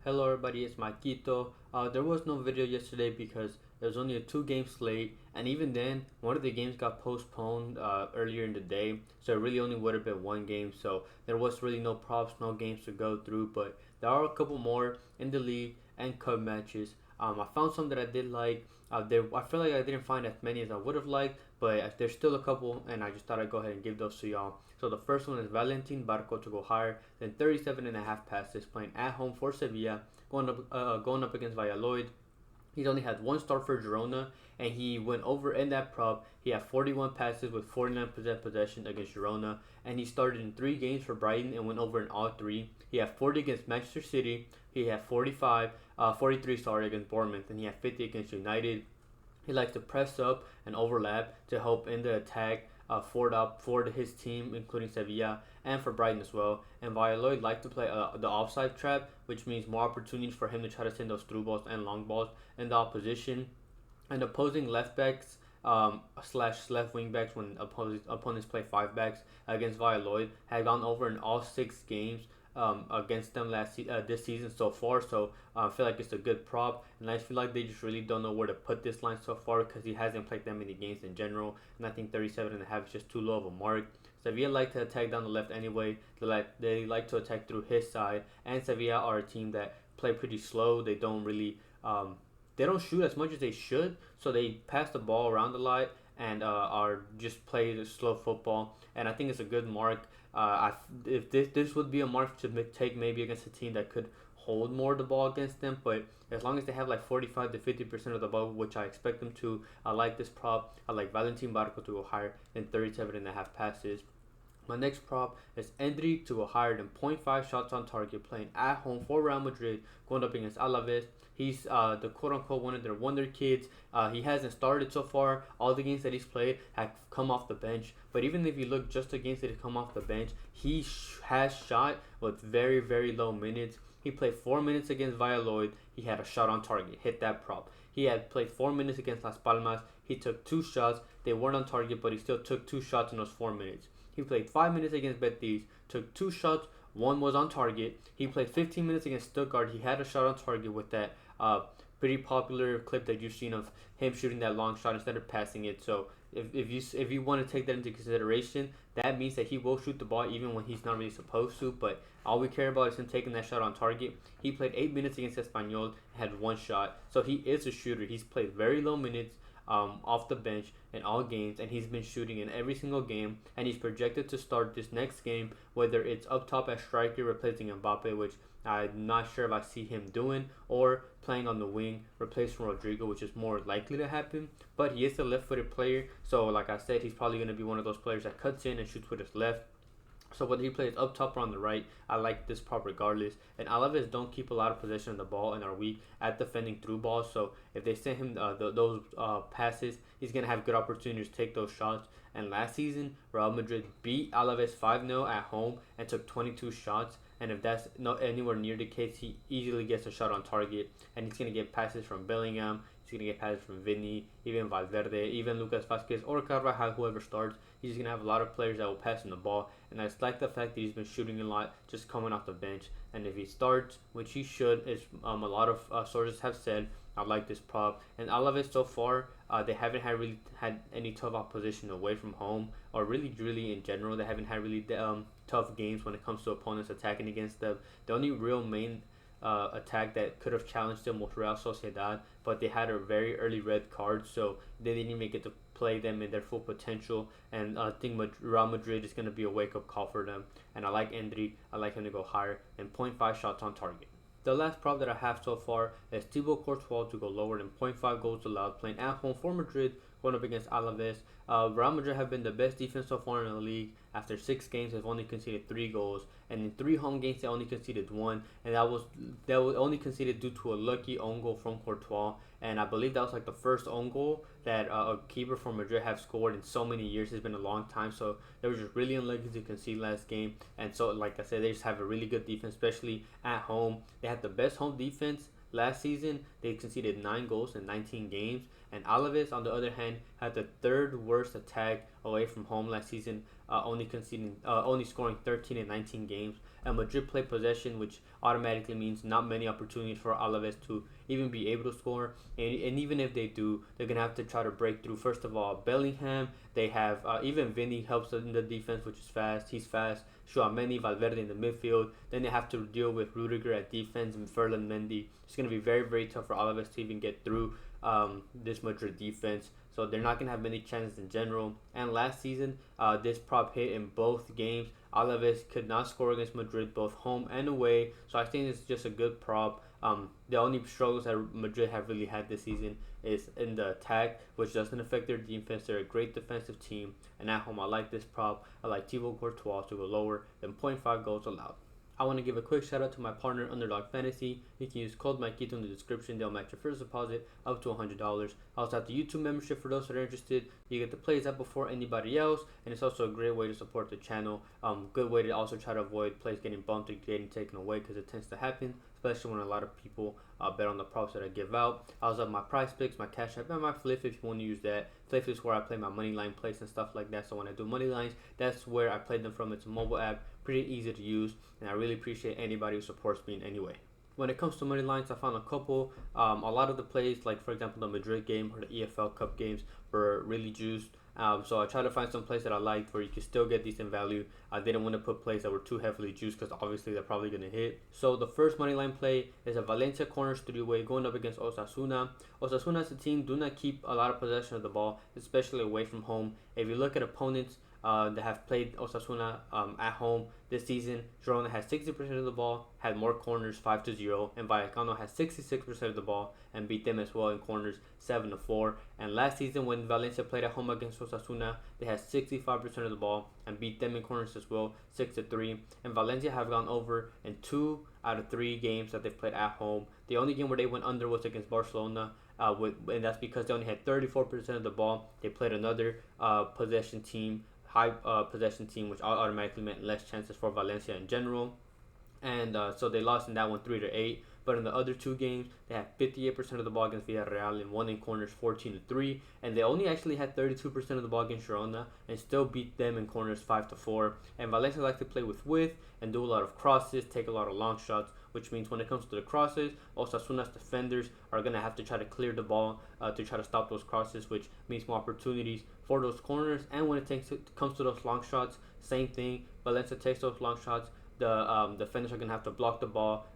Hello everybody, it's Maikito. There was no video yesterday because there was only a 2 game slate, and even then, one of the games got postponed earlier in the day, so it really only would have been 1 game. So there was really no props, no games to go through, but there are a couple more in the league and cup matches. I found some that I did like. I feel like I didn't find as many as I would have liked, but there's still a couple, and I just thought I'd go ahead and give those to y'all. So the first one is Valentine Barco to go higher than 37.5 passes, playing at home for Sevilla, going up against Valladolid. He's only had one start for Girona, and he went over in that prop. He had 41 passes with 49% possession against Girona, and he started in 3 games for Brighton and went over in all three. He had 40 against Manchester City. He had 43 against Bournemouth, and he had 50 against United. He likes to press up and overlap to help in the attack for his team, including Sevilla and for Brighton as well. And Valladolid like to play the offside trap, which means more opportunities for him to try to send those through balls and long balls in the opposition. And opposing left backs slash left wing backs when opponents play five backs against Valladolid had gone over in all 6 games against them this season so far. So I feel like it's a good prop, and I feel like they just really don't know where to put this line so far because he hasn't played that many games in general, and I think 37.5 is just too low of a mark. Sevilla like to attack down the left anyway. They like to attack through his side, and Sevilla are a team that play pretty slow. They don't shoot as much as they should, so they pass the ball around a lot and are just play the slow football. And I think it's a good mark. If this would be a mark to take maybe against a team that could hold more of the ball against them, but as long as they have like 45 to 50% of the ball, which I expect them to, I like this prop. I like Valentine Barco to go higher than 37.5 passes. My next prop is Endrick to go higher than point 0.5 shots on target, playing at home for Real Madrid, going up against Alaves. He's the quote unquote one of their wonder kids. He hasn't started so far. All the games that he's played have come off the bench. But even if you look just at games that have come off the bench, he has shot with very, very low minutes. He played 4 minutes against Valladolid. He had a shot on target. Hit that prop. He had played 4 minutes against Las Palmas. He took 2 shots. They weren't on target, but he still took 2 shots in those 4 minutes. He played 5 minutes against Betis, took 2 shots, one was on target. He played 15 minutes against Stuttgart. He had a shot on target with that pretty popular clip that you've seen of him shooting that long shot instead of passing it. So if you want to take that into consideration, that means that he will shoot the ball even when he's not really supposed to. But all we care about is him taking that shot on target. He played 8 minutes against Espanyol, had one shot, so he is a shooter. He's played very low minutes off the bench in all games, and he's been shooting in every single game. And he's projected to start this next game, whether it's up top as striker replacing Mbappe, which I'm not sure if I see him doing, or playing on the wing replacing Rodrigo, which is more likely to happen. But he is a left-footed player, so like I said, he's probably going to be one of those players that cuts in and shoots with his left. So whether he plays up top or on the right, I like this prop regardless. And Alaves don't keep a lot of possession of the ball and are weak at defending through balls. So if they send him those passes, he's gonna have good opportunities to take those shots. And last season, Real Madrid beat Alaves 5-0 at home and took 22 shots. And if that's not anywhere near the case, he easily gets a shot on target. And he's gonna get passes from Bellingham. He's gonna get passes from Vinny, even Valverde, even Lucas Vazquez or Carvajal, whoever starts. He's gonna have a lot of players that will pass him the ball, and I just like the fact that he's been shooting a lot just coming off the bench. And if he starts, which he should, is a lot of sources have said, I like this prop. And Alaves so far, they haven't really had any tough opposition away from home, or really in general, they haven't had really tough games when it comes to opponents attacking against them. The only real main attack that could have challenged them was Real Sociedad, but they had a very early red card, so they didn't even get to play them in their full potential. And I think Real Madrid is going to be a wake-up call for them. And I like Endrick. I like him to go higher than point 0.5 shots on target. The last prop that I have so far is Thibaut Courtois to go lower than point 0.5 goals allowed, playing at home for Madrid, going up against Alaves. Real Madrid have been the best defense so far in the league. After 6 games, they've only conceded 3 goals, and in 3 home games, they only conceded 1, and that was only conceded due to a lucky own goal from Courtois. And I believe that was like the first own goal that a keeper from Madrid have scored in so many years. It's been a long time, so they were just really unlucky to concede last game. And so, like I said, they just have a really good defense, especially at home. They had the best home defense last season. They conceded 9 goals in 19 games. And Alaves, on the other hand, had the third worst attack away from home last season, only scoring 13 in 19 games. and Madrid play possession, which automatically means not many opportunities for Alaves to even be able to score. And even if they do, they're going to have to try to break through. First of all, Bellingham. They have even Vinny helps in the defense, which is fast. He's fast. Tchouaméni, Valverde in the midfield. Then they have to deal with Rudiger at defense and Ferland Mendy. It's going to be very, very tough for Alaves to even get through this Madrid defense. So they're not going to have many chances in general. And last season, this prop hit in both games. Alaves could not score against Madrid both home and away. So I think it's just a good prop. The only struggles that Madrid have really had this season is in the attack, which doesn't affect their defense. They're a great defensive team. And at home, I like this prop. I like Thibaut Courtois to go lower than 0.5 goals allowed. I want to give a quick shout out to my partner Underdog Fantasy. You can use code Maikito in the description. They'll match your first deposit up to $100. I also have the YouTube membership for those that are interested. You get to play that before anybody else, and it's also a great way to support the channel. Good way to also try to avoid plays getting bumped or getting taken away, because it tends to happen, especially when a lot of people bet on the props that I give out. I also have my PrizePicks, my Cashapp, and my Fliff if you want to use that. Fliff is where I play my money line plays and stuff like that. So when I do money lines, that's where I play them from. It's a mobile app, pretty easy to use, and I really appreciate anybody who supports me in any way. When it comes to money lines, I found a couple. A lot of the plays, like for example the Madrid game or the EFL Cup games, were really juiced. So I tried to find some plays that I liked where you could still get decent value. I didn't want to put plays that were too heavily juiced because obviously they're probably going to hit. So the first money line play is a Valencia corners 3-way going up against Osasuna. Osasuna as a team do not keep a lot of possession of the ball, especially away from home. If you look at opponents that have played Osasuna at home this season, Girona has 60% of the ball, had more corners 5-0, and Vallecano has 66% of the ball and beat them as well in corners 7-4. And last season when Valencia played at home against Osasuna, they had 65% of the ball and beat them in corners as well 6-3. And Valencia have gone over in 2 out of 3 games that they've played at home. The only game where they went under was against Barcelona. And that's because they only had 34% of the ball. They played another possession team, high possession team, which automatically meant less chances for Valencia in general. And so they lost in that one 3-8. But in the other 2 games, they had 58% of the ball against Villarreal and won in corners 14-3. And they only actually had 32% of the ball against Girona and still beat them in corners 5-4. And Valencia like to play with width and do a lot of crosses, take a lot of long shots, which means when it comes to the crosses, Osasuna's defenders are going to have to try to clear the ball to try to stop those crosses, which means more opportunities for those corners. And when it comes to those long shots, same thing. Valencia takes those long shots. The defenders are going to have to block the ball.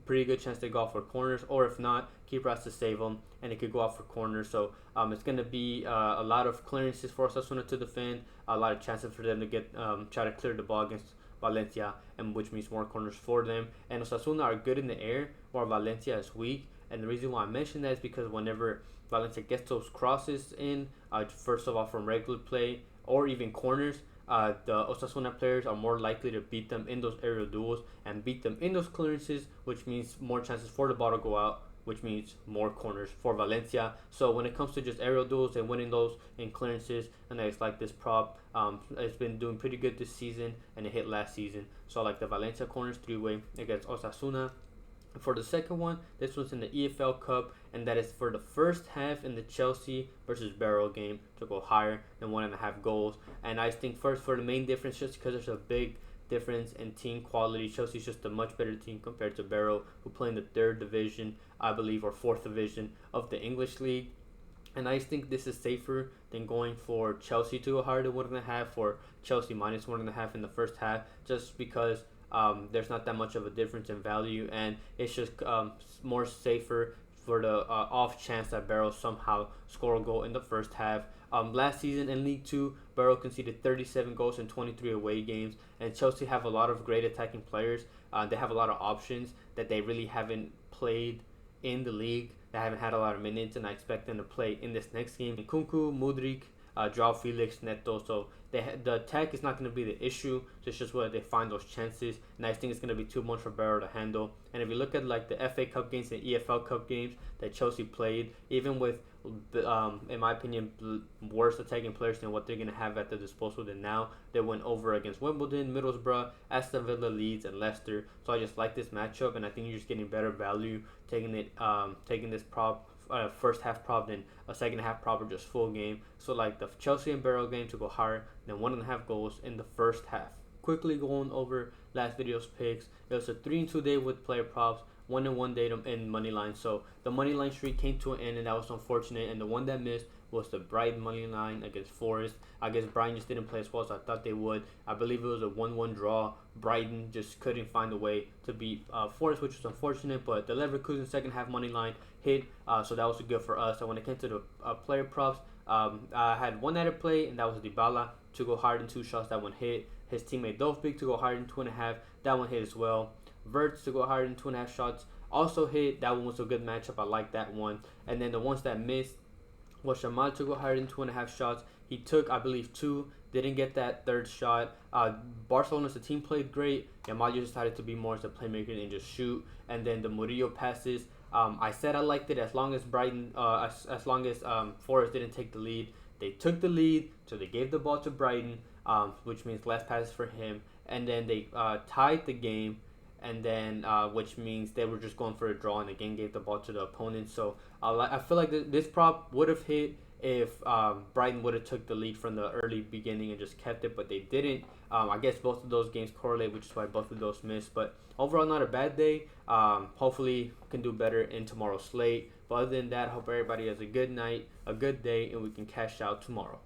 Pretty good chance they go out for corners, or if not, keeper has to save them, and it could go out for corners. So it's going to be a lot of clearances for Osasuna to defend, a lot of chances for them to get try to clear the ball against Valencia, and which means more corners for them. And Osasuna are good in the air, while Valencia is weak. And the reason why I mention that is because whenever Valencia gets those crosses in, first of all from regular play or even corners, the Osasuna players are more likely to beat them in those aerial duels and beat them in those clearances, which means more chances for the ball to go out, which means more corners for Valencia. So when it comes to just aerial duels and winning those in clearances, and I just like this prop. It's been doing pretty good this season, and it hit last season. So I like the Valencia corners 3-way against Osasuna. For the second one, this one's in the EFL Cup, and that is for the first half in the Chelsea versus Barrow game to go higher than 1.5 goals. And I think first for the main difference, just because there's a big difference in team quality, Chelsea's just a much better team compared to Barrow, who play in the 3rd division, I believe, or 4th division of the English league. And I think this is safer than going for Chelsea to go higher than 1.5, for Chelsea minus 1.5 in the first half, just because there's not that much of a difference in value, and it's just more safer for the off chance that Barrow somehow score a goal in the first half. Last season in League 2, Barrow conceded 37 goals in 23 away games, and Chelsea have a lot of great attacking players. They have a lot of options that they really haven't played in the league. They haven't had a lot of minutes, and I expect them to play in this next game. Kunku, Mudryk, Joao Felix, Neto. So the attack is not going to be the issue. It's just whether they find those chances. And I think it's going to be too much for Barrow to handle. And if you look at like the FA Cup games and EFL Cup games that Chelsea played, even with in my opinion, worse attacking players than what they're going to have at their disposal than now, they went over against Wimbledon, Middlesbrough, Aston Villa, Leeds, and Leicester. So I just like this matchup, and I think you're just getting better value taking this prop, first half prop than a second half prop or just full game. So like the Chelsea and Barrow game to go higher than 1.5 goals in the first half. quickly going over last video's picks. It was a 3-2 day with player props, 1-1 day in money line. So the money line streak came to an end, and that was unfortunate. And the one that missed was the Brighton money line against Forest. I guess Brighton just didn't play as well as I thought they would. I believe it was a 1-1 draw. Brighton just couldn't find a way to beat Forest, which was unfortunate. But the Leverkusen second half money line hit, so that was good for us. So when it came to the player props, I had one added play, and that was Dybala to go higher than 2 shots. That one hit. His teammate Dovbik to go higher than 2.5. That one hit as well. Verts to go higher than 2.5 shots also hit. That one was a good matchup. I like that one. And then the ones that missed was Shamal to go higher than 2.5 shots. He took, I believe, 2. Didn't get that third shot. Barcelona as a team played great. Yamal decided to be more as a playmaker and just shoot. And then the Murillo passes. I said I liked it as long as as long as Forest didn't take the lead. They took the lead, so they gave the ball to Brighton, which means less passes for him. And then they tied the game, and then which means they were just going for a draw, and again gave the ball to the opponent. So I feel like this prop would have hit if Brighton would have took the lead from the early beginning and just kept it, but they didn't. I guess both of those games correlate, which is why both of those missed. But overall, not a bad day. Hopefully, can do better in tomorrow's slate. But other than that, hope everybody has a good night, a good day, and we can cash out tomorrow.